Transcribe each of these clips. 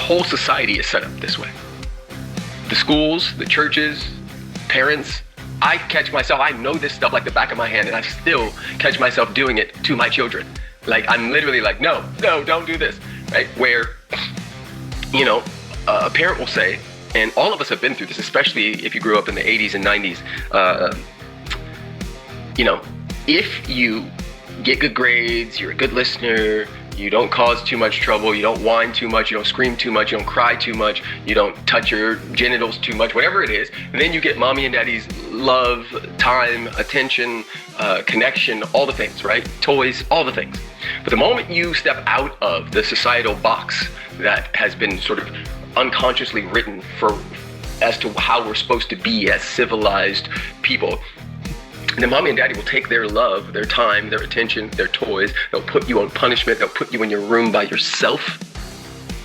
whole society is set up this way. The schools, the churches, parents, I catch myself, I know this stuff like the back of my hand, and I still catch myself doing it to my children. Like, I'm literally like, no, don't do this, right? Where, a parent will say, and all of us have been through this, especially if you grew up in the 80s and 90s, if you get good grades, you're a good listener, you don't cause too much trouble, you don't whine too much, you don't scream too much, you don't cry too much, you don't touch your genitals too much, whatever it is, and then you get mommy and daddy's love, time, attention, connection, all the things, right? Toys, all the things. But the moment you step out of the societal box that has been sort of unconsciously written as to how we're supposed to be as civilized people, then mommy and daddy will take their love, their time, their attention, their toys. They'll put you on punishment. They'll put you in your room by yourself,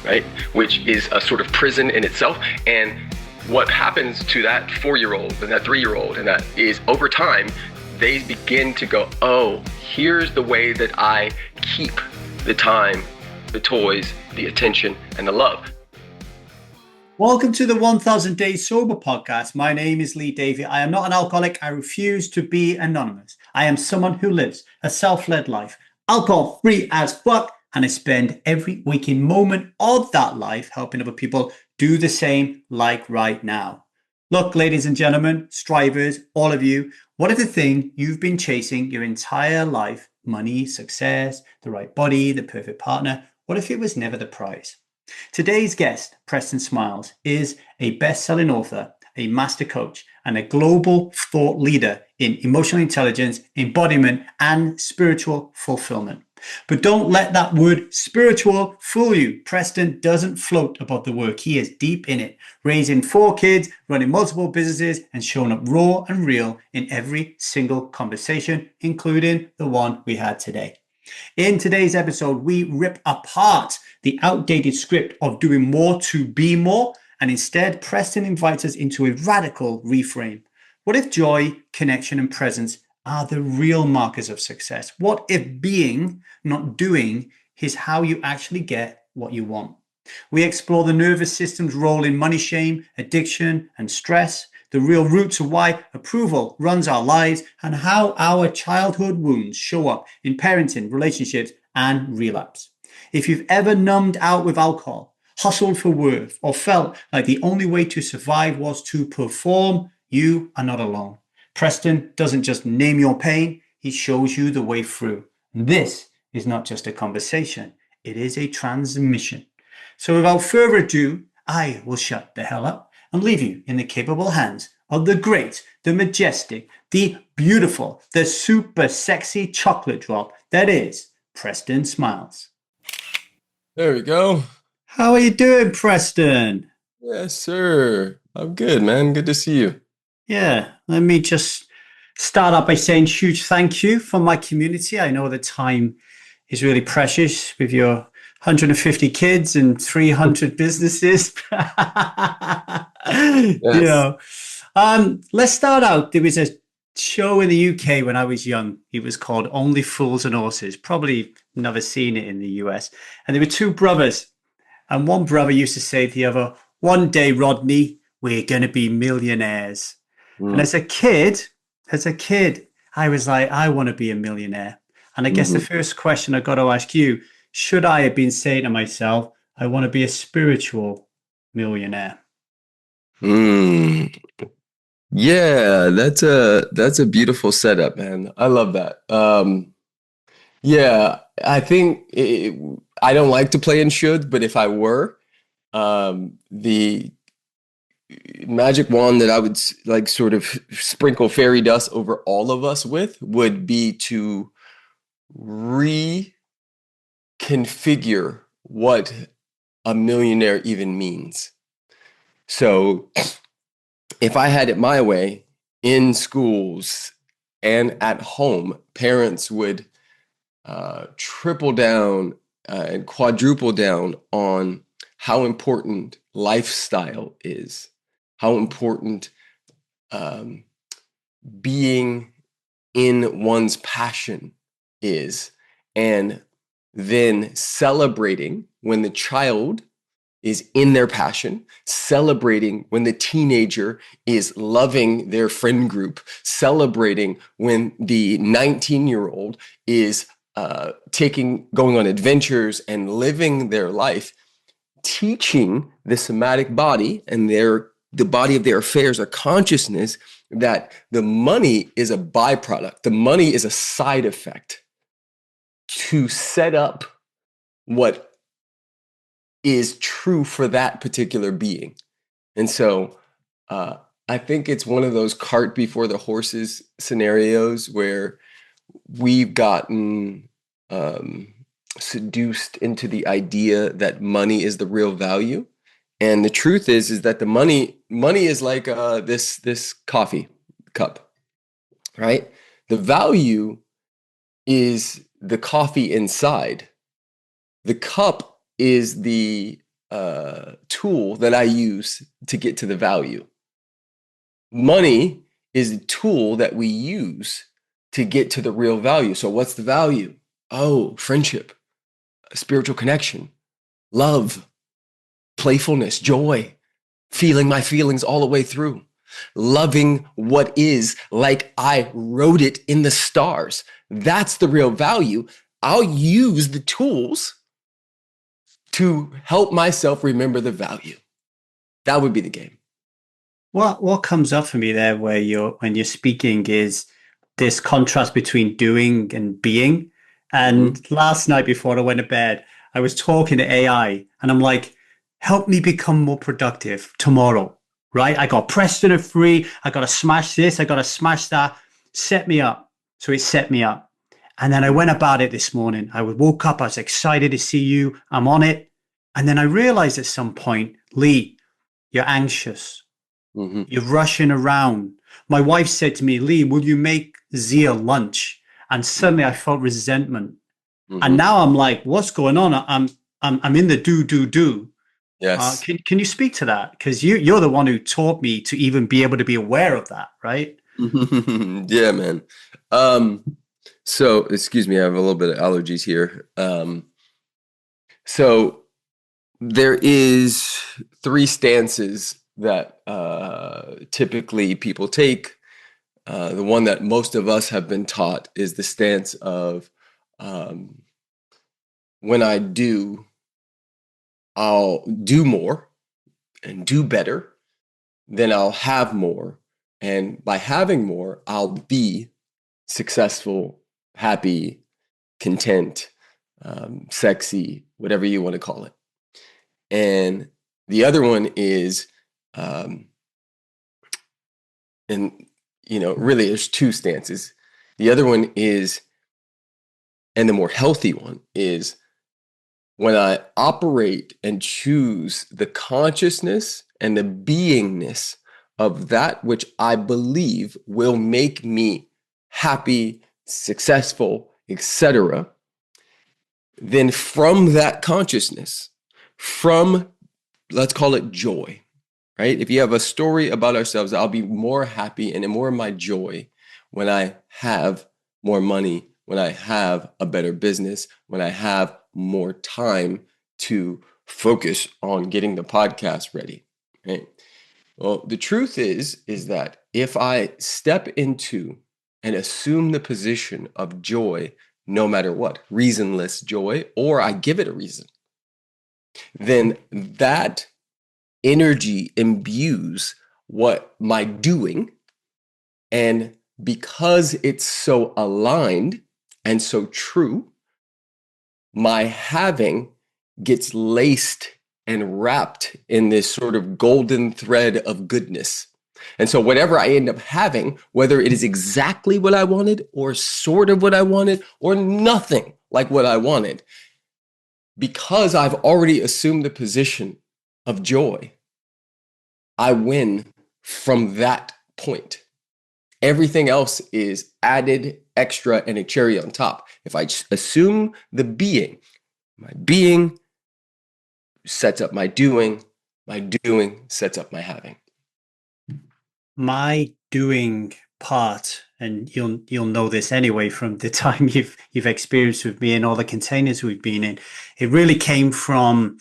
right? Which is a sort of prison in itself. And what happens to that 4-year-old and that 3-year-old, and that is over time, they begin to go, oh, here's the way that I keep the time, the toys, the attention, and the love. Welcome to the 1000 Days Sober podcast. My name is Davy. I am not an alcoholic. I refuse to be anonymous. I am someone who lives a self-led life, alcohol-free as fuck, and I spend every waking moment of that life helping other people do the same, like right now. Look, ladies and gentlemen, strivers, all of you, what if the thing you've been chasing your entire life, money, success, the right body, the perfect partner, what if it was never the prize? Today's guest, Preston Smiles, is a best-selling author, a master coach, and a global thought leader in emotional intelligence, embodiment, and spiritual fulfillment. But don't let that word spiritual fool you. Preston doesn't float above the work. He is deep in it, raising 4 kids, running multiple businesses, and showing up raw and real in every single conversation, including the one we had today. In today's episode, we rip apart the outdated script of doing more to be more, and instead, Preston invites us into a radical reframe. What if joy, connection, and presence are the real markers of success? What if being, not doing, is how you actually get what you want? We explore the nervous system's role in money shame, addiction, and stress, the real roots of why approval runs our lives, and how our childhood wounds show up in parenting, relationships, and relapse. If you've ever numbed out with alcohol, hustled for worth, or felt like the only way to survive was to perform, you are not alone. Preston doesn't just name your pain, he shows you the way through. This is not just a conversation, it is a transmission. So without further ado, I will shut the hell up and leave you in the capable hands of the great, the majestic, the beautiful, the super sexy chocolate drop that is Preston Smiles. There we go. How are you doing, Preston? Yes, sir. I'm good, man. Good to see you. Yeah, let me just start out by saying huge thank you from my community. I know the time is really precious with your 150 kids and 300 businesses. Yes. Let's start out. There was a show in the UK when I was young. It was called Only Fools and Horses. Probably never seen it in the US. And there were 2 brothers. And one brother used to say to the other, one day, Rodney, we're going to be millionaires. And as a kid, I was like, I want to be a millionaire. And I guess the first question I got to ask you, should I have been saying to myself, I want to be a spiritual millionaire? Yeah, that's a beautiful setup, man. I love that. Yeah, I think I don't like to play in should, but if I were, the magic wand that I would like sort of sprinkle fairy dust over all of us with would be to reconfigure what a millionaire even means. So if I had it my way in schools and at home, parents would triple down and quadruple down on how important lifestyle is, how important being in one's passion is, and then celebrating when the child is in their passion, celebrating when the teenager is loving their friend group, celebrating when the 19-year-old is going on adventures and living their life, teaching the somatic body and the body of their affairs, a consciousness that the money is a byproduct. The money is a side effect to set up what is true for that particular being. And so I think it's one of those cart before the horses scenarios where we've gotten seduced into the idea that money is the real value. And the truth is that the money is like this coffee cup, right? The value is the coffee inside. The cup is the tool that I use to get to the value. Money is the tool that we use to get to the real value. So what's the value? Oh, friendship, spiritual connection, love, playfulness, joy, feeling my feelings all the way through, loving what is like I wrote it in the stars. That's the real value. I'll use the tools to help myself remember the value. That would be the game. What comes up for me there when you're speaking is this contrast between doing and being. And last night before I went to bed, I was talking to AI and I'm like, help me become more productive tomorrow, right? I got Preston at 3. I got to smash this. I got to smash that. Set me up. So it set me up. And then I went about it this morning. I woke up. I was excited to see you. I'm on it. And then I realized at some point, Lee, you're anxious. You're rushing around. My wife said to me, Lee, will you make Zia lunch? And suddenly I felt resentment. And now I'm like, what's going on? I'm in the do. Yes. Can you speak to that? Because you're the one who taught me to even be able to be aware of that, right? Yeah, man. So, excuse me, I have a little bit of allergies here. So there is 3 stances that typically people take. The one that most of us have been taught is the stance of when I do, I'll do more and do better, then I'll have more. And by having more, I'll be successful, happy, content, sexy, whatever you want to call it. And the other one is, really there's 2 stances. The other one is, and the more healthy one is, when I operate and choose the consciousness and the beingness of that which I believe will make me happy, successful, etc., then from that consciousness, from, let's call it joy, right? If you have a story about ourselves, I'll be more happy and more of my joy when I have more money, when I have a better business, when I have more time to focus on getting the podcast ready, right? Well, the truth is that if I step into and assume the position of joy, no matter what, reasonless joy, or I give it a reason, then that energy imbues what my doing. And because it's so aligned and so true, my having gets laced and wrapped in this sort of golden thread of goodness. And so whatever I end up having, whether it is exactly what I wanted or sort of what I wanted or nothing like what I wanted, because I've already assumed the position of joy, I win from that point. Everything else is added, extra, and a cherry on top. If I assume the being, my being sets up my doing sets up my having. My doing part, and you'll know this anyway from the time you've experienced with me and all the containers we've been in, it really came from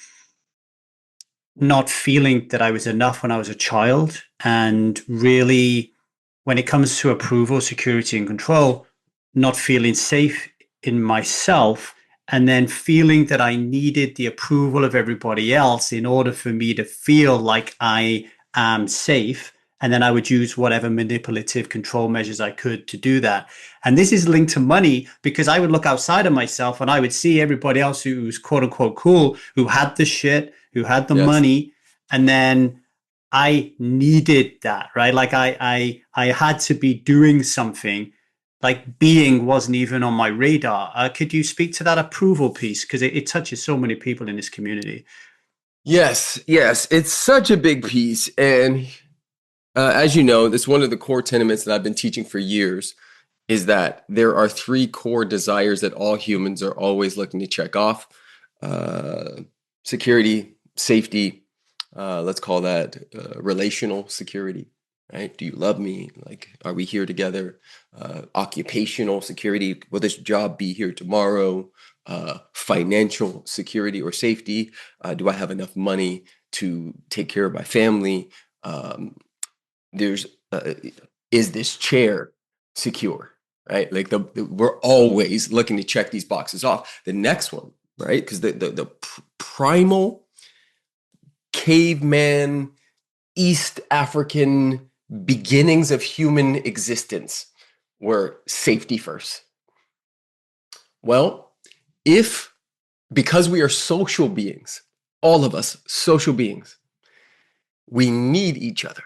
not feeling that I was enough when I was a child. And really, when it comes to approval, security, and control, not feeling safe in myself, and then feeling that I needed the approval of everybody else in order for me to feel like I am safe. And then I would use whatever manipulative control measures I could to do that. And this is linked to money because I would look outside of myself and I would see everybody else who's quote unquote cool, who had the shit, who had the Yes. money. And then I needed that, right? Like I had to be doing something. Like being wasn't even on my radar. Could you speak to that approval piece? Because it touches so many people in this community. Yes, yes, it's such a big piece. And as you know, that's one of the core tenements that I've been teaching for years is that there are three core desires that all humans are always looking to check off: uh, security, safety, let's call that relational security, right? Do you love me? Like, are we here together? Occupational security, will this job be here tomorrow? Financial security or safety, do I have enough money to take care of my family? There's is this chair secure, right? Like we're always looking to check these boxes off. The next one, right? Because the primal caveman East African beginnings of human existence were safety first. Well, if because we are social beings, all of us social beings, we need each other.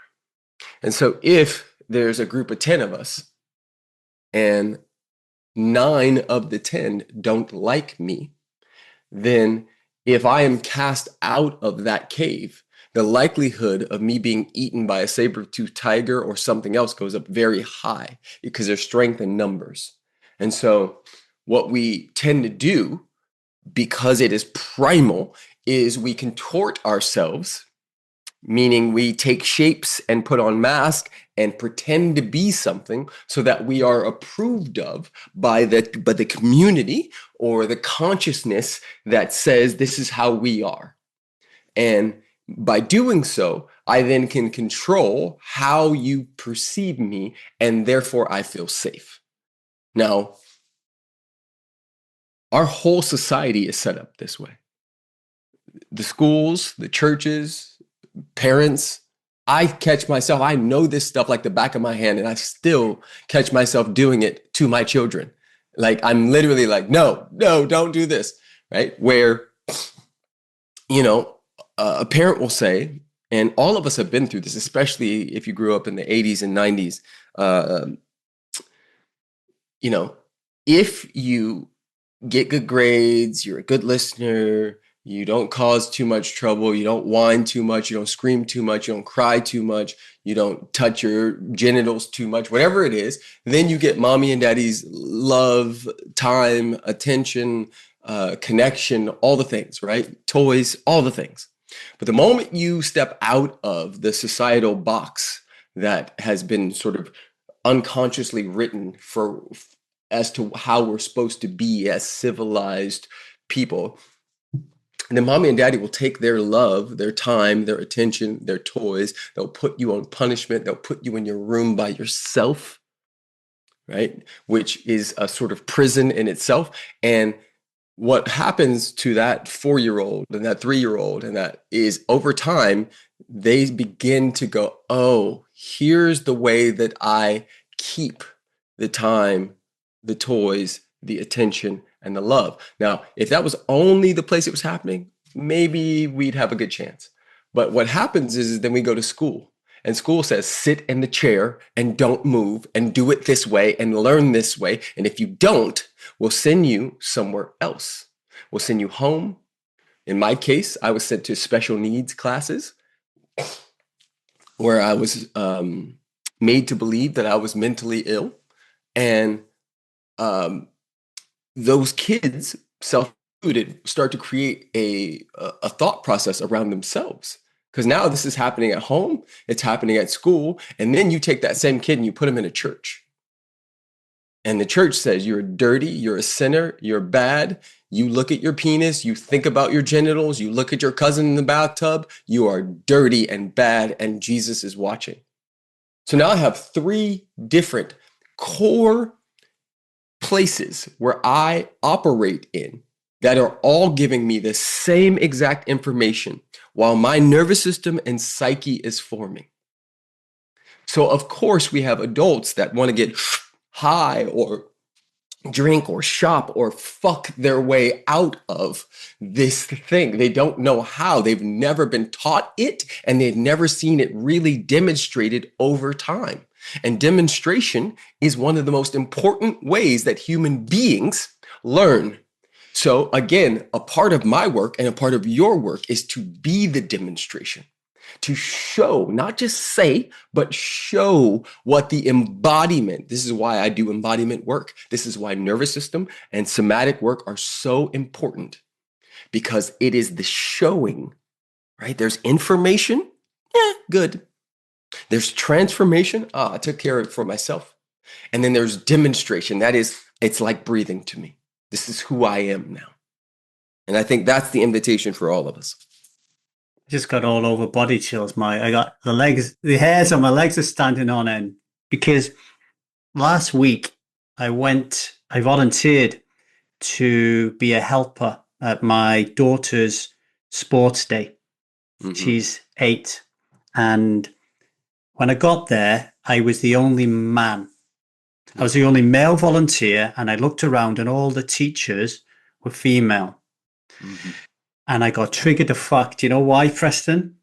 And so if there's a group of 10 of us and 9 of the 10 don't like me, then if I am cast out of that cave, the likelihood of me being eaten by a saber-toothed tiger or something else goes up very high because there's strength in numbers. And so what we tend to do, because it is primal, is we contort ourselves, meaning we take shapes and put on masks and pretend to be something so that we are approved of by the community or the consciousness that says this is how we are. And by doing so, I then can control how you perceive me, and therefore I feel safe. Now, our whole society is set up this way. The schools, the churches, parents, I catch myself, I know this stuff like the back of my hand, and I still catch myself doing it to my children. Like, I'm literally like, no, don't do this, right? Where, a parent will say, and all of us have been through this, especially if you grew up in the 80s and 90s, if you get good grades, you're a good listener, you don't cause too much trouble, you don't whine too much, you don't scream too much, you don't cry too much, you don't touch your genitals too much, whatever it is, then you get mommy and daddy's love, time, attention, connection, all the things, right? Toys, all the things. But the moment you step out of the societal box that has been sort of unconsciously written as to how we're supposed to be as civilized people, and then mommy and daddy will take their love, their time, their attention, their toys. They'll put you on punishment. They'll put you in your room by yourself, right? Which is a sort of prison in itself. And what happens to that 4-year-old and that 3-year-old and that is over time, they begin to go, oh, here's the way that I keep the time, the toys, the attention, and the love. Now, if that was only the place it was happening, maybe we'd have a good chance. But what happens is then we go to school, and school says, sit in the chair and don't move and do it this way and learn this way. And if you don't, we'll send you somewhere else. We'll send you home. In my case, I was sent to special needs classes where I was made to believe that I was mentally ill. And those kids, self-included, start to create a thought process around themselves. Because now this is happening at home, it's happening at school, and then you take that same kid and you put him in a church. And the church says you're dirty, you're a sinner, you're bad. You look at your penis, you think about your genitals, you look at your cousin in the bathtub, you are dirty and bad, and Jesus is watching. So now I have 3 different core places where I operate in that are all giving me the same exact information while my nervous system and psyche is forming. So of course we have adults that want to get high or drink or shop or fuck their way out of this thing. They don't know how. They've never been taught it, and they've never seen it really demonstrated over time. And demonstration is one of the most important ways that human beings learn. So again, a part of my work and a part of your work is to be the demonstration, to show, not just say, but show what the embodiment. This is why I do embodiment work. This is why nervous system and somatic work are so important, because it is the showing, right? There's information, good. There's transformation, I took care of it for myself. And then there's demonstration. That is, it's like breathing to me. This is who I am now. And I think that's the invitation for all of us. Just got all over body chills. I got the hairs on my legs are standing on end, because last week I volunteered to be a helper at my daughter's sports day. Mm-hmm. She's 8. And when I got there, I was the only man. I was the only male volunteer, and I looked around and all the teachers were female. Mm-hmm. And I got triggered the fuck. Do you know why, Preston?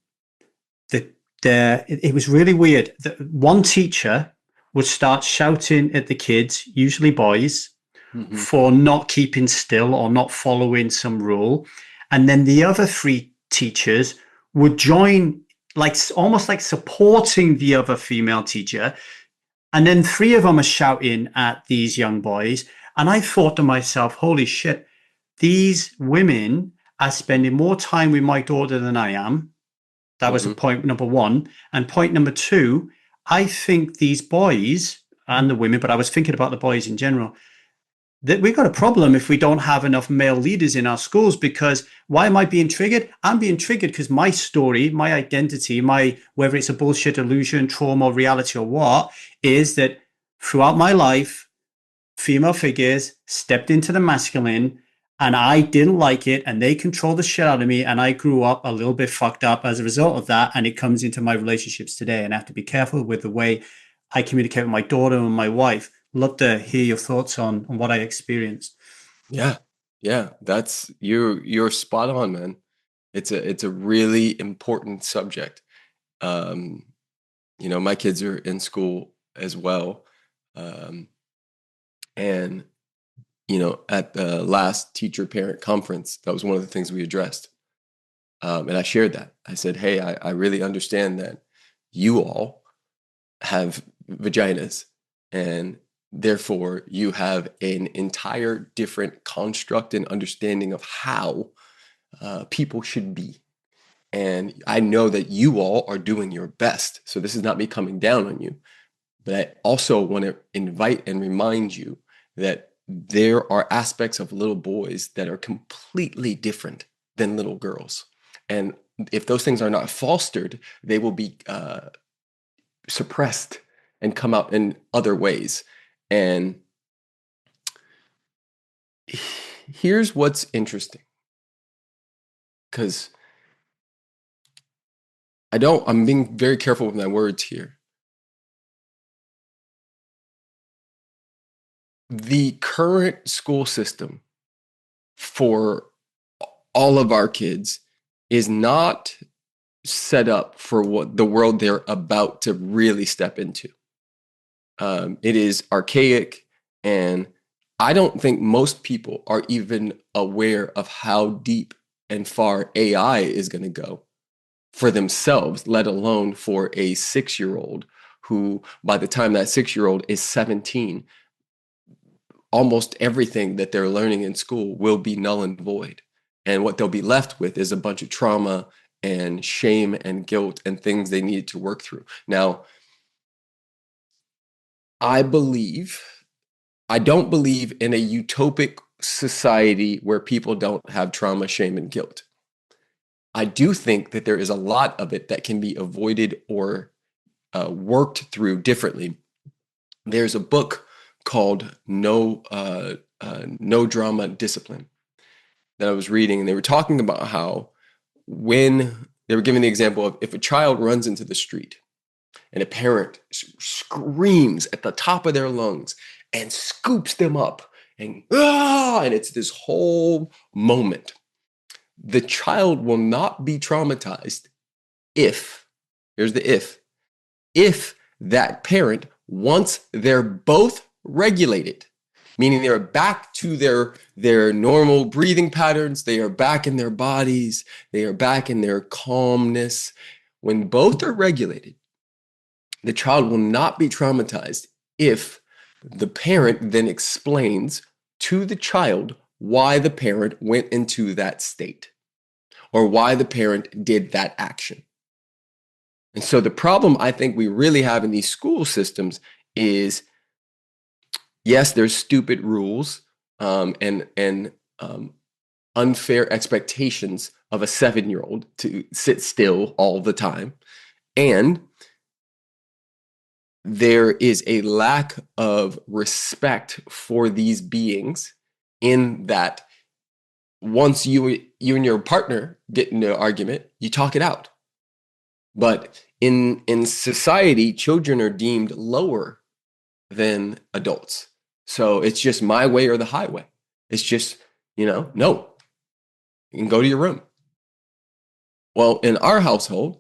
It was really weird. One teacher would start shouting at the kids, usually boys, mm-hmm. for not keeping still or not following some rule. And then the other 3 teachers would join, almost like supporting the other female teacher. And then 3 of them are shouting at these young boys. And I thought to myself, holy shit, these women are spending more time with my daughter than I am. That was point number 1. And point number 2, I think these boys and the women, but I was thinking about the boys in general, that we've got a problem if we don't have enough male leaders in our schools. Because why am I being triggered? I'm being triggered because my story, my identity, whether it's a bullshit illusion, trauma, or reality, or what, is that throughout my life, female figures stepped into the masculine, and I didn't like it, and they controlled the shit out of me, and I grew up a little bit fucked up as a result of that, and it comes into my relationships today, and I have to be careful with the way I communicate with my daughter and my wife. Love to hear your thoughts on what I experienced. Yeah, that's you're spot on, man. It's a really important subject. My kids are in school as well, and at the last teacher-parent conference, that was one of the things we addressed. And I shared that. I said, hey, I really understand that you all have vaginas, and therefore you have an entire different construct and understanding of how people should be. And I know that you all are doing your best. So this is not me coming down on you, but I also want to invite and remind you that there are aspects of little boys that are completely different than little girls. And if those things are not fostered, they will be suppressed and come out in other ways. And here's what's interesting, because I'm being very careful with my words here. The current school system for all of our kids is not set up for what the world they're about to really step into. It is archaic, and I don't think most people are even aware of how deep and far AI is going to go for themselves, let alone for a 6-year-old who, by the time that 6-year-old is 17, almost everything that they're learning in school will be null and void. And what they'll be left with is a bunch of trauma and shame and guilt and things they need to work through. Now, I believe I don't believe in a utopic society where people don't have trauma, shame, and guilt. I do think that there is a lot of it that can be avoided or worked through differently. There's a book called No Drama Discipline that I was reading, and they were talking about how when they were giving the example of if a child runs into the street and a parent screams at the top of their lungs and scoops them up and it's this whole moment. The child will not be traumatized here's the if that parent, once they're both regulated, meaning they're back to their normal breathing patterns, they are back in their bodies, they are back in their calmness. When both are regulated, the child will not be traumatized if the parent then explains to the child why the parent went into that state or why the parent did that action. And so the problem I think we really have in these school systems is, yes, there's stupid rules and unfair expectations of a 7-year-old to sit still all the time. And there is a lack of respect for these beings in that once you and your partner get into an argument, you talk it out. But in society, children are deemed lower than adults. So it's just my way or the highway. It's just, no, you can go to your room. Well, in our household,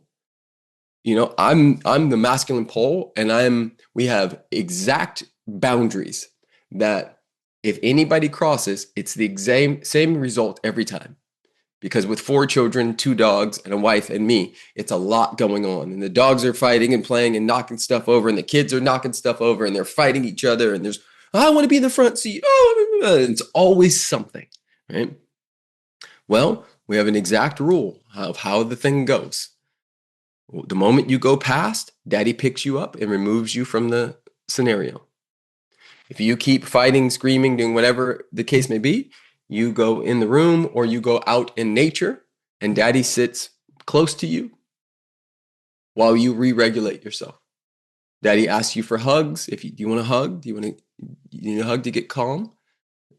I'm the masculine pole, and we have exact boundaries that if anybody crosses, it's the same result every time. Because with 4 children, 2 dogs, and a wife and me, it's a lot going on. And the dogs are fighting and playing and knocking stuff over, and the kids are knocking stuff over, and they're fighting each other, and I want to be in the front seat. Oh, it's always something, right? Well, we have an exact rule of how the thing goes. The moment you go past, daddy picks you up and removes you from the scenario. If you keep fighting, screaming, doing whatever the case may be, you go in the room or you go out in nature and daddy sits close to you while you re-regulate yourself. Daddy asks you for hugs. Do you want a hug? You need a hug to get calm?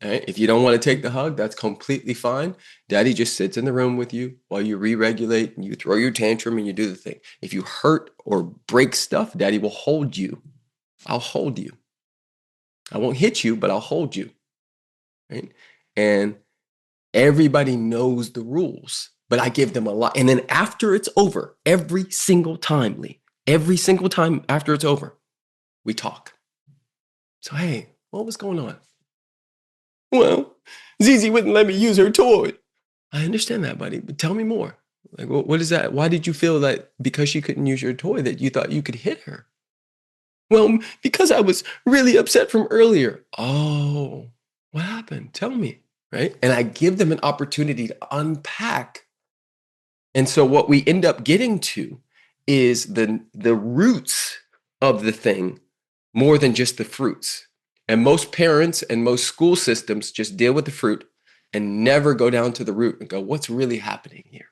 All right. If you don't want to take the hug, that's completely fine. Daddy just sits in the room with you while you re-regulate and you throw your tantrum and you do the thing. If you hurt or break stuff, daddy will hold you. I'll hold you. I won't hit you, but I'll hold you. Right? And everybody knows the rules, but I give them a lot. And then after it's over, every single time, Lee, every single time after it's over, we talk. So, hey, what was going on? Well, Zizi wouldn't let me use her toy. I understand that, buddy, but tell me more. Like, what is that? Why did you feel that because she couldn't use your toy that you thought you could hit her? Well, because I was really upset from earlier. Oh, what happened? Tell me, right? And I give them an opportunity to unpack. And so what we end up getting to is the roots of the thing more than just the fruits. And most parents and most school systems just deal with the fruit and never go down to the root and go, what's really happening here?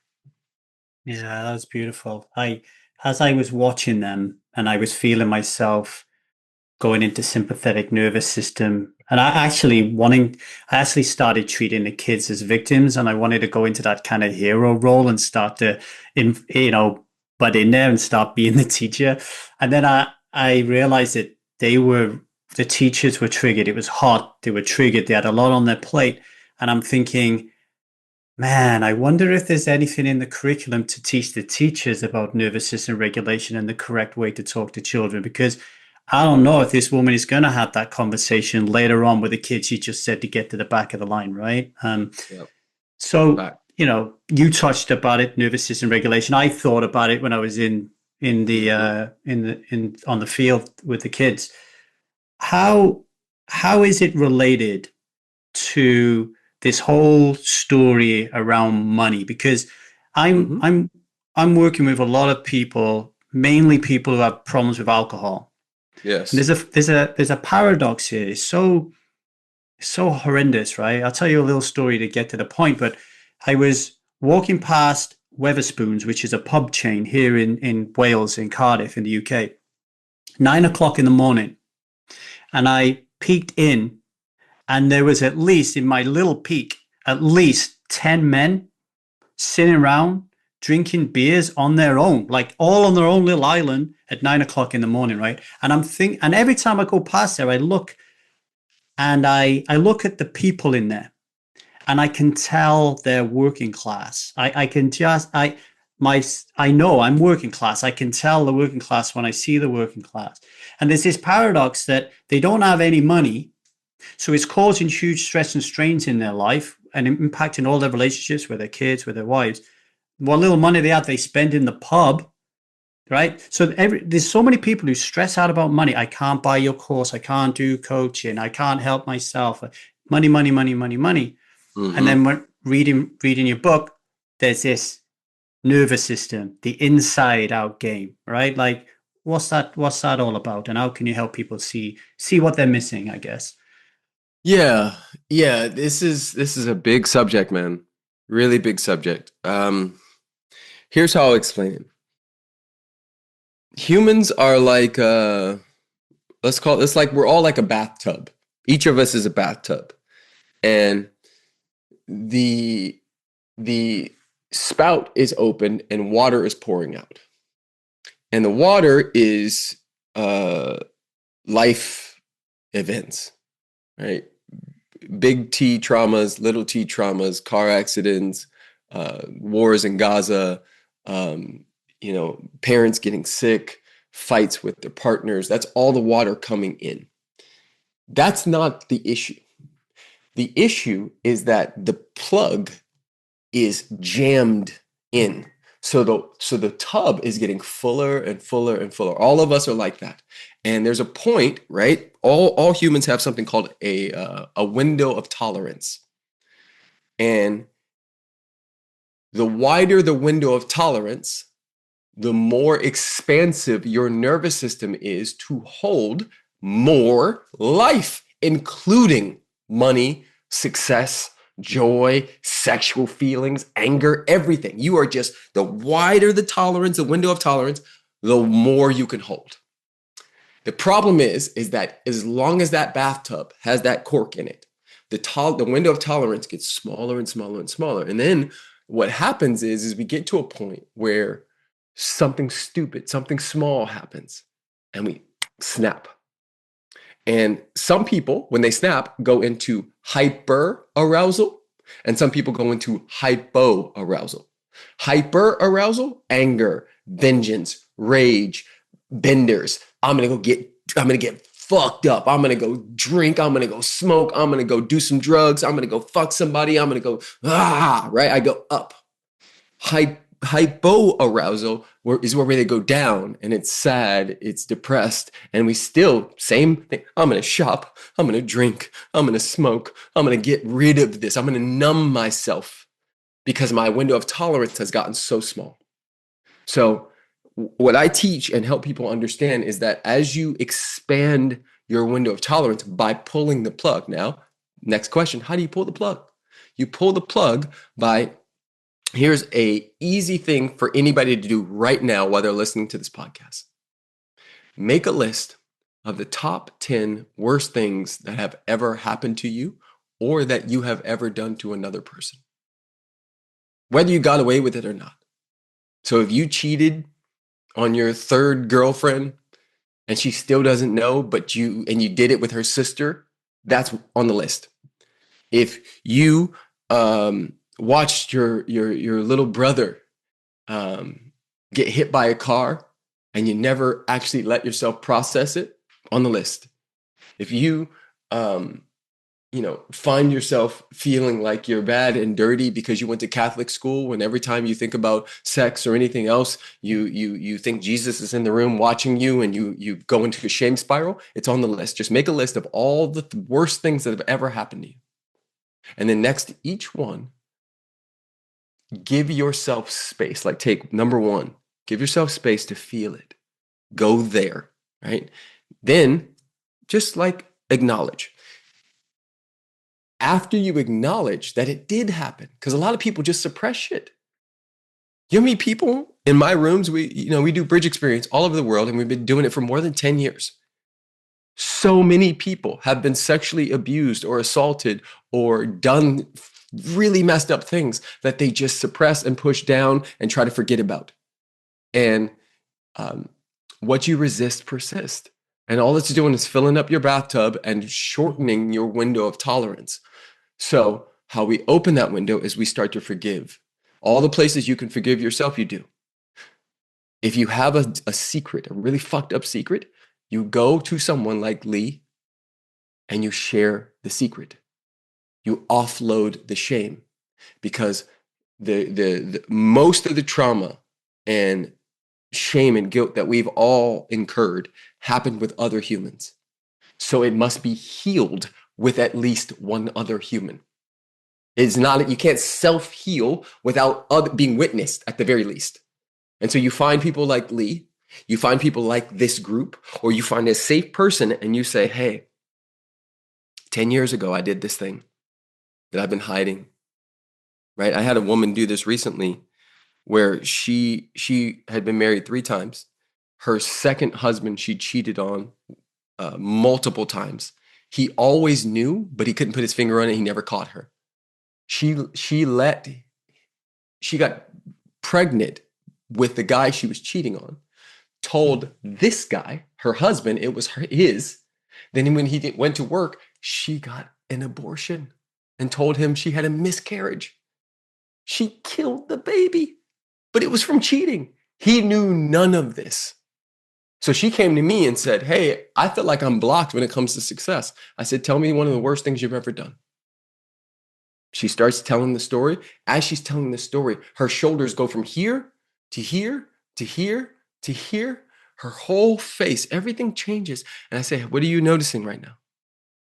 Yeah, that's beautiful. As I was watching them and I was feeling myself going into sympathetic nervous system, and I actually started treating the kids as victims, and I wanted to go into that kind of hero role and start to, butt in there and start being the teacher. And then I realized that the teachers were triggered. It was hot. They were triggered. They had a lot on their plate. And I'm thinking, man, I wonder if there's anything in the curriculum to teach the teachers about nervous system regulation and the correct way to talk to children, because I don't know if this woman is going to have that conversation later on with the kids she just said to get to the back of the line, right? Yep. So, you touched about it, nervous system regulation. I thought about it when I was on the field with the kids. How is it related to this whole story around money? Because I'm working with a lot of people, mainly people who have problems with alcohol. Yes. And there's a paradox here. So so horrendous, right? I'll tell you a little story to get to the point, but I was walking past Weatherspoons, which is a pub chain here in Wales, in Cardiff, in the UK, 9 o'clock in the morning. And I peeked in, and there was, at least in my little peek, at least 10 men sitting around drinking beers on their own, like all on their own little island at 9 o'clock in the morning, right? And and every time I go past there, I look and I look at the people in there, and I can tell they're working class. I can just I know I'm working class. I can tell the working class when I see the working class. And there's this paradox that they don't have any money, so it's causing huge stress and strains in their life and impacting all their relationships with their kids, with their wives. What little money they have, they spend in the pub, right? So there's so many people who stress out about money. I can't buy your course. I can't do coaching. I can't help myself. Money, money, money, money, money. Mm-hmm. And then when reading your book, there's this nervous system, the inside out game, right? Like, what's that all about? And how can you help people see what they're missing, I guess? Yeah. This is a big subject, man. Really big subject. Here's how I'll explain it. Humans are like, let's call it, it's like we're all like a bathtub. Each of us is a bathtub. And the spout is open and water is pouring out. And the water is life events, right? Big T traumas, little T traumas, car accidents, wars in Gaza, parents getting sick, fights with their partners. That's all the water coming in. That's not the issue. The issue is that the plug is jammed in. So the tub is getting fuller and fuller and fuller. All of us are like that. And there's a point, right? All humans have something called a window of tolerance. And the wider the window of tolerance, the more expansive your nervous system is to hold more life, including money, success, joy, sexual feelings, anger, everything. You are just, the wider the tolerance, the window of tolerance, the more you can hold. The problem is that as long as that bathtub has that cork in it, the window of tolerance gets smaller and smaller and smaller. And then what happens is we get to a point where something stupid, something small happens, and we snap. And some people, when they snap, go into hyper arousal, and some people go into hypo arousal. Hyper arousal, anger, vengeance, rage, benders. I'm gonna get fucked up. I'm gonna go drink. I'm gonna go smoke. I'm gonna go do some drugs. I'm gonna go fuck somebody. I'm gonna go right. I go up. Hypo arousal is where they go down, and it's sad, it's depressed, and we still, same thing. I'm going to shop, I'm going to drink, I'm going to smoke, I'm going to get rid of this, I'm going to numb myself because my window of tolerance has gotten so small. So what I teach and help people understand is that as you expand your window of tolerance by pulling the plug. Now, next question, how do you pull the plug? You pull the plug by, here's a easy thing for anybody to do right now while they're listening to this podcast. Make a list of the top 10 worst things that have ever happened to you or that you have ever done to another person, whether you got away with it or not. So if you cheated on your third girlfriend and she still doesn't know, but you did it with her sister, that's on the list. If you watched your little brother get hit by a car and you never actually let yourself process it, on the list. If you find yourself feeling like you're bad and dirty because you went to Catholic school, and every time you think about sex or anything else, you think Jesus is in the room watching you, and you go into a shame spiral, it's on the list. Just make a list of all the worst things that have ever happened to you. And then next to each one, give yourself space. Like, take number one, give yourself space to feel it. Go there, right? Then just like acknowledge. after you acknowledge that it did happen, because a lot of people just suppress shit. You know how many people in my rooms, we do bridge experience all over the world, and we've been doing it for more than 10 years. So many people have been sexually abused or assaulted or done really messed up things that they just suppress and push down and try to forget about. And what you resist persists. And all it's doing is filling up your bathtub and shortening your window of tolerance. So how we open that window is we start to forgive. All the places you can forgive yourself, you do. If you have a secret, a really fucked up secret, you go to someone like Lee and you share the secret. You offload the shame, because the most of the trauma and shame and guilt that we've all incurred happened with other humans. So it must be healed with at least one other human. It's not, you can't self-heal without being witnessed at the very least. And so you find people like Lee, you find people like this group, or you find a safe person and you say, hey, 10 years ago, I did this thing that I've been hiding, right? I had a woman do this recently where she had been married 3 times. Her second husband, she cheated on multiple times. He always knew, but he couldn't put his finger on it. He never caught her. She got pregnant with the guy she was cheating on, told this guy, her husband, it was his. Then when he went to work, she got an abortion and told him she had a miscarriage. She killed the baby, but it was from cheating. He knew none of this. So she came to me and said, hey, I feel like I'm blocked when it comes to success. I said, tell me one of the worst things you've ever done. She starts telling the story. As she's telling the story, her shoulders go from here to here to here to here. Her whole face, everything changes. And I say, what are you noticing right now?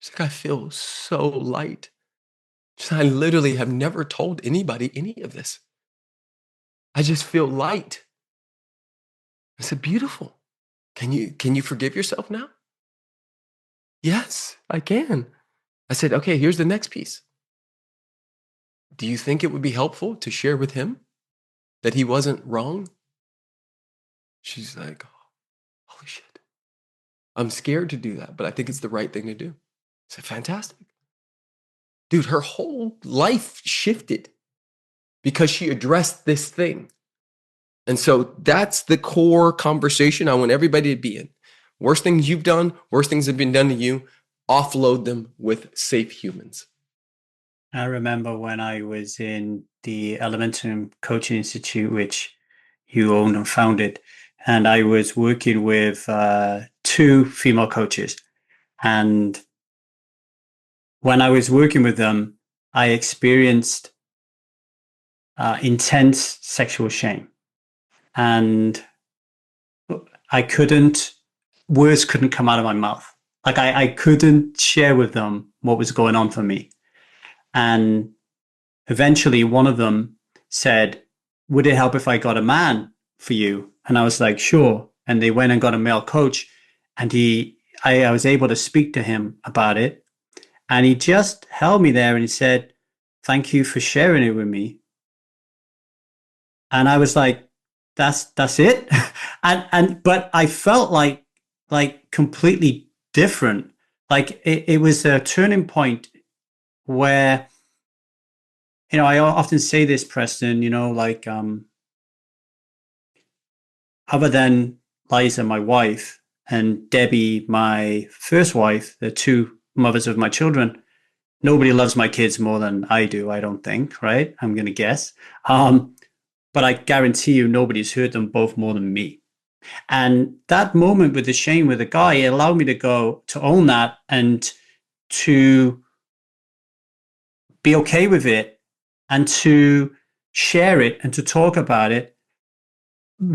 She's like, I feel so light. I literally have never told anybody any of this. I just feel light. I said, beautiful. Can you forgive yourself now? Yes, I can. I said, okay, here's the next piece. Do you think it would be helpful to share with him that he wasn't wrong? She's like, oh, holy shit. I'm scared to do that, but I think it's the right thing to do. I said, fantastic. Dude, her whole life shifted because she addressed this thing. And so that's the core conversation I want everybody to be in. Worst things you've done, worst things have been done to you, offload them with safe humans. I remember when I was in the Elementum Coaching Institute, which you owned and founded, and I was working with 2 female coaches. And when I was working with them, I experienced intense sexual shame. And words couldn't come out of my mouth. Like I couldn't share with them what was going on for me. And eventually one of them said, would it help if I got a man for you? And I was like, sure. And they went and got a male coach, and I was able to speak to him about it. And he just held me there and he said, thank you for sharing it with me. And I was like, that's it. But I felt like completely different. Like it was a turning point where, I often say this, Preston, other than Liza, my wife, and Debbie, my first wife, the 2 mothers of my children, nobody loves my kids more than I do, I don't think, right? I'm going to guess. But I guarantee you nobody's hurt them both more than me. And that moment with the shame with the guy, it allowed me to own that and to be okay with it and to share it and to talk about it,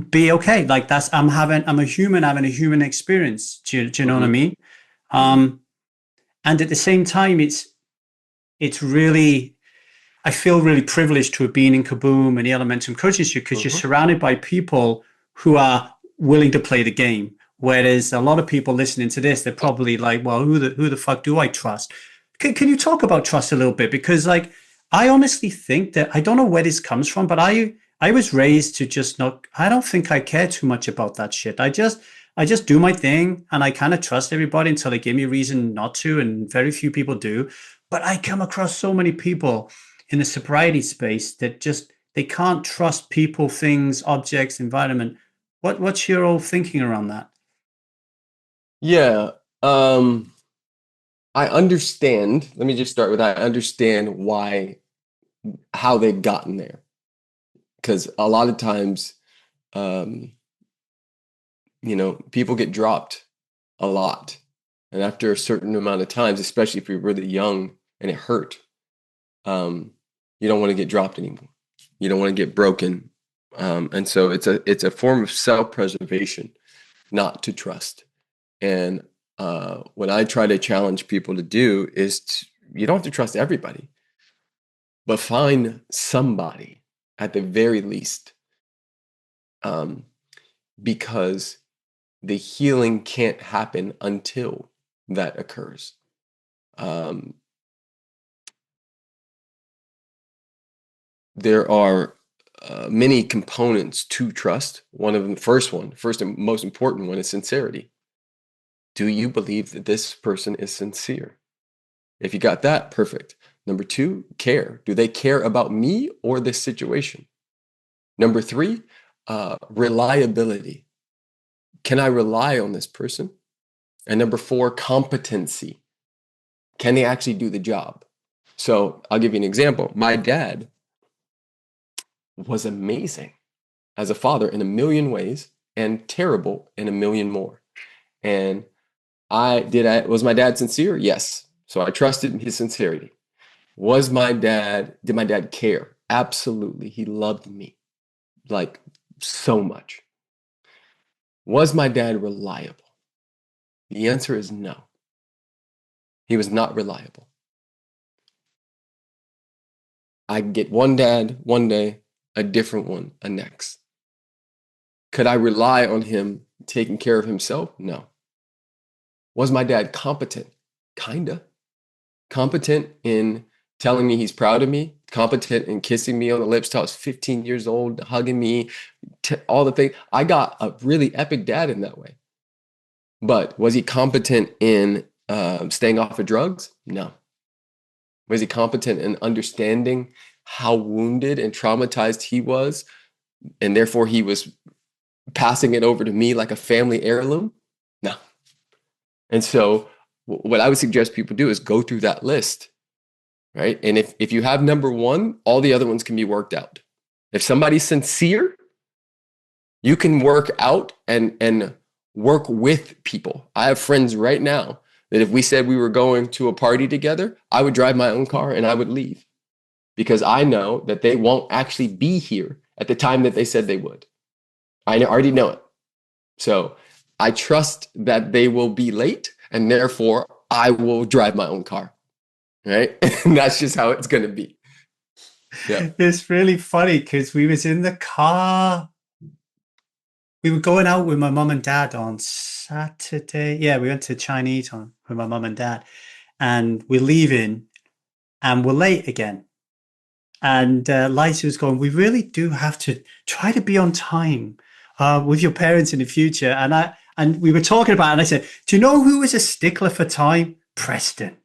be okay. Like I'm a human having a human experience. Do you know what I mean? And at the same time, it's really, I feel really privileged to have been in Kaboom and the Elementum Coaching Institute, because you're surrounded by people who are willing to play the game. Whereas a lot of people listening to this, they're probably like, well, who the fuck do I trust? Can you talk about trust a little bit? Because like, I honestly think that I don't know where this comes from, but I was raised to just not, I don't think I care too much about that shit. I just do my thing and I kind of trust everybody until they give me a reason not to. And very few people do. But I come across so many people in the sobriety space that just, they can't trust people, things, objects, environment. What's your old thinking around that? Yeah. Um, I understand. Let me just start with I understand how they've gotten there. Because a lot of times, um, people get dropped a lot. And after a certain amount of times, especially if you're really young and it hurt, um, you don't want to get dropped anymore. You don't want to get broken. And so it's a form of self-preservation not to trust. And what I try to challenge people to do is you don't have to trust everybody, but find somebody at the very least, um, because the healing can't happen until that occurs. Um, there are many components to trust. One of them, first and most important one, is sincerity. Do you believe that this person is sincere? If you got that, perfect. Number two, care. Do they care about me or this situation? Number three, reliability. Can I rely on this person? And number four, competency. Can they actually do the job? So I'll give you an example. My dad was amazing as a father in a million ways and terrible in a million more. And was my dad sincere? Yes. So I trusted his sincerity. Did my dad care? Absolutely. He loved me like so much. Was my dad reliable? The answer is no. He was not reliable. I get one dad one day, a different one a next. Could I rely on him taking care of himself? No. Was my dad competent? Kinda. Competent in telling me he's proud of me, competent in kissing me on the lips till I was 15 years old, hugging me, all the things. I got a really epic dad in that way. But was he competent in staying off of drugs? No. Was he competent in understanding how wounded and traumatized he was, and therefore he was passing it over to me like a family heirloom? No. And so what I would suggest people do is go through that list, right? And if you have number one, all the other ones can be worked out. If somebody's sincere, you can work out and work with people. I have friends right now that if we said we were going to a party together, I would drive my own car and I would leave because I know that they won't actually be here at the time that they said they would. I already know it. So I trust that they will be late and therefore I will drive my own car. Right? And that's just how it's going to be. Yeah. It's really funny because we was in the car. We were going out with my mum and dad on Saturday. Yeah, we went to Chinese with my mum and dad. And we're leaving and we're late again. And Liza was going, we really do have to try to be on time with your parents in the future. And we were talking about it, and I said, do you know who was a stickler for time? Preston.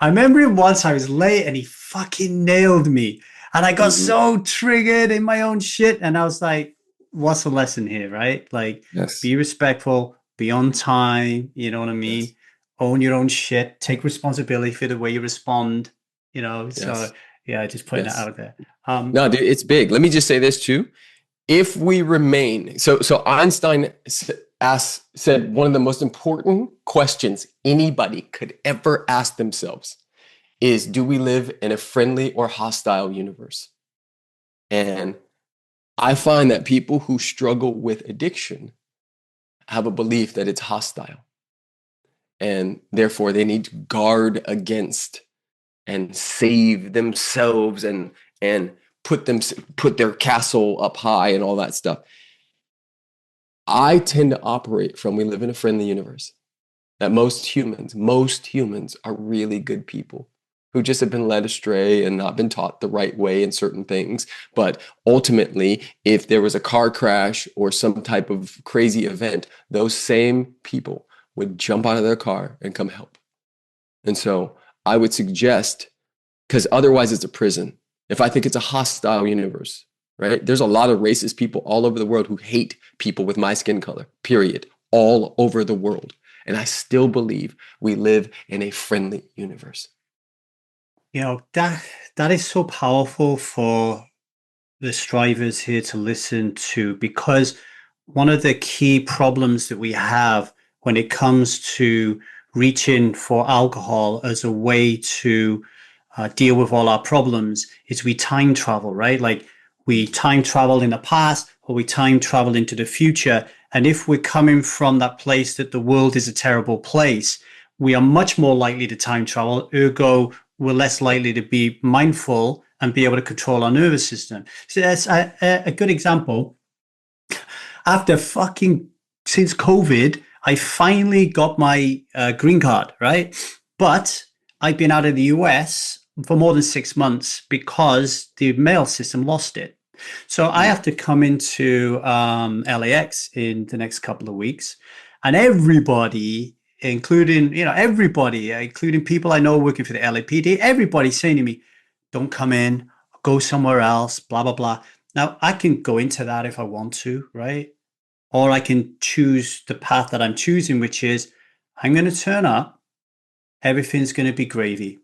I remember him once, I was late and he fucking nailed me. And I got so triggered in my own shit. And I was like, what's the lesson here, right? Like, Yes. be respectful, be on time, you know what I mean? Yes. Own your own shit, take responsibility for the way you respond, Yes. So yeah, just putting that out there. No, dude, it's big. Let me just say this too. If we remain, so Einstein said one of the most important questions anybody could ever ask themselves is, do we live in a friendly or hostile universe? And I find that people who struggle with addiction have a belief that it's hostile. And therefore they need to guard against and save themselves and put their castle up high and all that stuff. I tend to operate from we live in a friendly universe. that most humans are really good people who just have been led astray and not been taught the right way in certain things. But ultimately, if there was a car crash or some type of crazy event, those same people would jump out of their car and come help. And so I would suggest, because otherwise it's a prison. If I think it's a hostile universe, right? There's a lot of racist people all over the world who hate people with my skin color, period, all over the world. And I still believe we live in a friendly universe. You know, that is so powerful for the strivers here to listen to, because one of the key problems that we have when it comes to reaching for alcohol as a way to deal with all our problems is we time travel, right? Like we time travel in the past or we time travel into the future. And if we're coming from that place that the world is a terrible place, we are much more likely to time travel. Ergo, we're less likely to be mindful and be able to control our nervous system. So that's a good example. After since COVID, I finally got my green card, right? But I've been out of the US for more than 6 months because the mail system lost it. So I have to come into LAX in the next couple of weeks, and everybody, including people I know working for the LAPD, everybody's saying to me, "Don't come in, go somewhere else." Blah blah blah. Now I can go into that if I want to, right? Or I can choose the path that I'm choosing, which is I'm going to turn up. Everything's going to be gravy,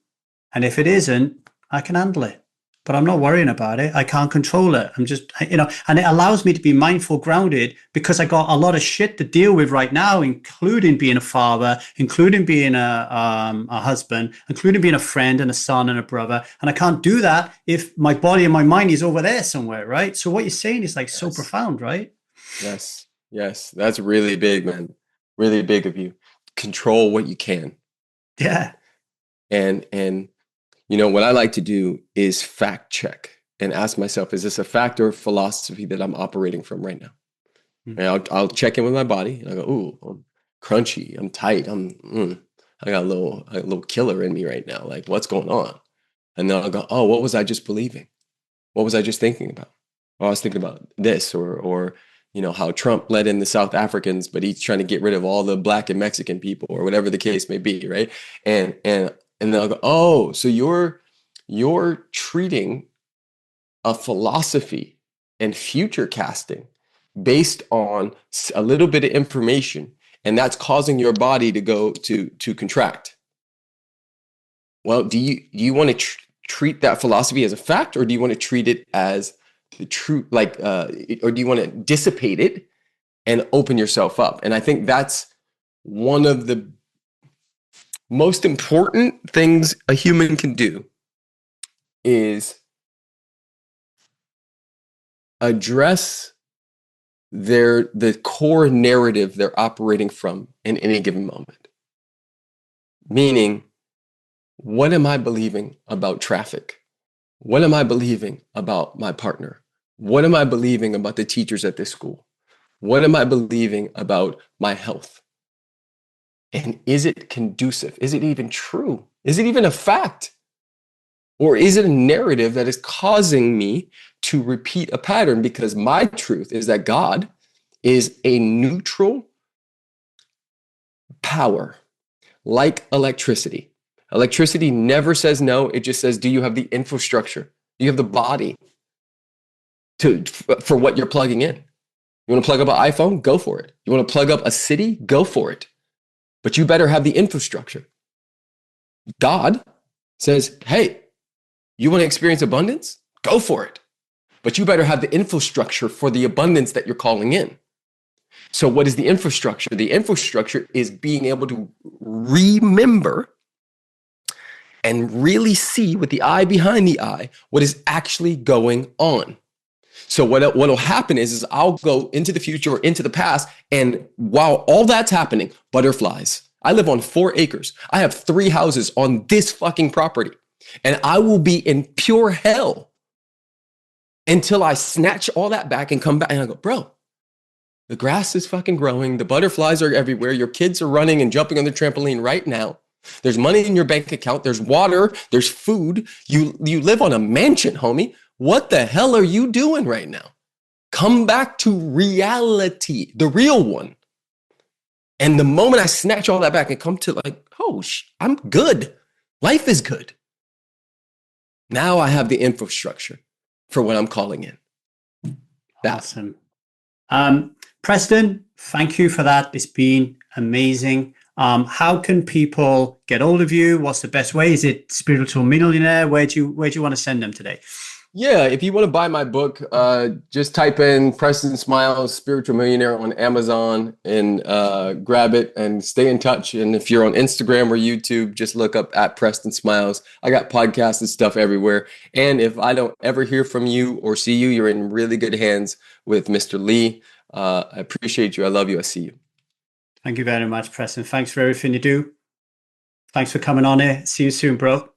and if it isn't, I can handle it. But I'm not worrying about it. I can't control it. I'm just, and it allows me to be mindful, grounded, because I got a lot of shit to deal with right now, including being a father, including being a husband, including being a friend and a son and a brother. And I can't do that if my body and my mind is over there somewhere, right? So what you're saying is like so profound, right? Yes. That's really big, man. Really big of you. Control what you can. Yeah. And what I like to do is fact check and ask myself, is this a fact or philosophy that I'm operating from right now? Mm-hmm. And I'll check in with my body and I go, ooh, I'm crunchy, I'm tight, I got a little killer in me right now. Like, what's going on? And then I'll go, oh, what was I just believing? What was I just thinking about? Oh, I was thinking about this, or how Trump let in the South Africans, but he's trying to get rid of all the Black and Mexican people, or whatever the case may be, right? And then I'll go, oh, so you're treating a philosophy and future casting based on a little bit of information, and that's causing your body to go to contract. Well, do you want to treat that philosophy as a fact, or do you want to treat it as the truth, or do you want to dissipate it and open yourself up? And I think that's one of the most important things a human can do is address the core narrative they're operating from in any given moment. Meaning, what am I believing about traffic? What am I believing about my partner? What am I believing about the teachers at this school? What am I believing about my health? And is it conducive? Is it even true? Is it even a fact? Or is it a narrative that is causing me to repeat a pattern? Because my truth is that God is a neutral power, like electricity. Electricity never says no. It just says, do you have the infrastructure? Do you have the body for what you're plugging in? You want to plug up an iPhone? Go for it. You want to plug up a city? Go for it. But you better have the infrastructure. God says, hey, you want to experience abundance? Go for it. But you better have the infrastructure for the abundance that you're calling in. So what is the infrastructure? The infrastructure is being able to remember and really see with the eye behind the eye what is actually going on. So what will happen is I'll go into the future or into the past, and while all that's happening, butterflies. I live on 4 acres. I have 3 houses on this fucking property, and I will be in pure hell until I snatch all that back and come back. And I go, bro, The grass is fucking growing. The butterflies are everywhere. Your kids are running and jumping on the trampoline right now. There's money in your bank account. There's water. There's food. You live on a mansion, homie. What the hell are you doing right now? Come back to reality, the real one. And the moment I snatch all that back and come to like, oh, I'm good. Life is good. Now I have the infrastructure for what I'm calling in. That's awesome. Preston, thank you for that. It's been amazing. How can people get hold of you? What's the best way? Is it Spiritual Millionaire? Where do you want to send them today? Yeah, if you want to buy my book, just type in Preston Smiles, Spiritual Millionaire on Amazon and grab it and stay in touch. And if you're on Instagram or YouTube, just look up at Preston Smiles. I got podcasts and stuff everywhere. And if I don't ever hear from you or see you, you're in really good hands with Mr. Lee. I appreciate you. I love you. I see you. Thank you very much, Preston. Thanks for everything you do. Thanks for coming on here. See you soon, bro.